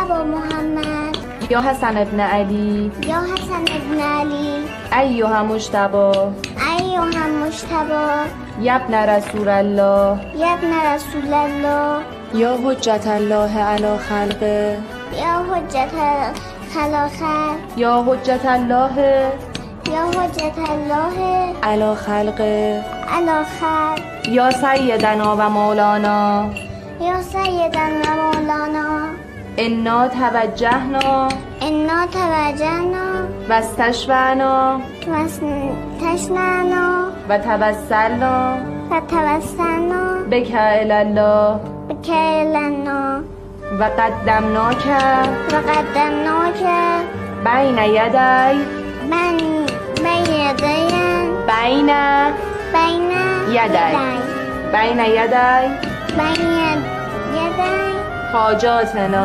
أبا محمد یا حسن ابن علی يا حسن بن علي ایها مجتبی أيها المجتبى یا ابن رسول الله يا ابن رسول الله یا حجت الله علی خلقه يا حجة خلاخ یا حجت الله يا حجة الله علی خلقه على خلق یا سیدنا و مولانا يا سيدنا مولانا انا توجهنا إنا توجهنا و استشفعنا واستشفعنا و توسلنا فتوسلنا بک الی الله بك إلى الله و قدمناک وقدمناك بین یدی بين يدي بین بين يدي. بین یدی بين يدي حاجاتنا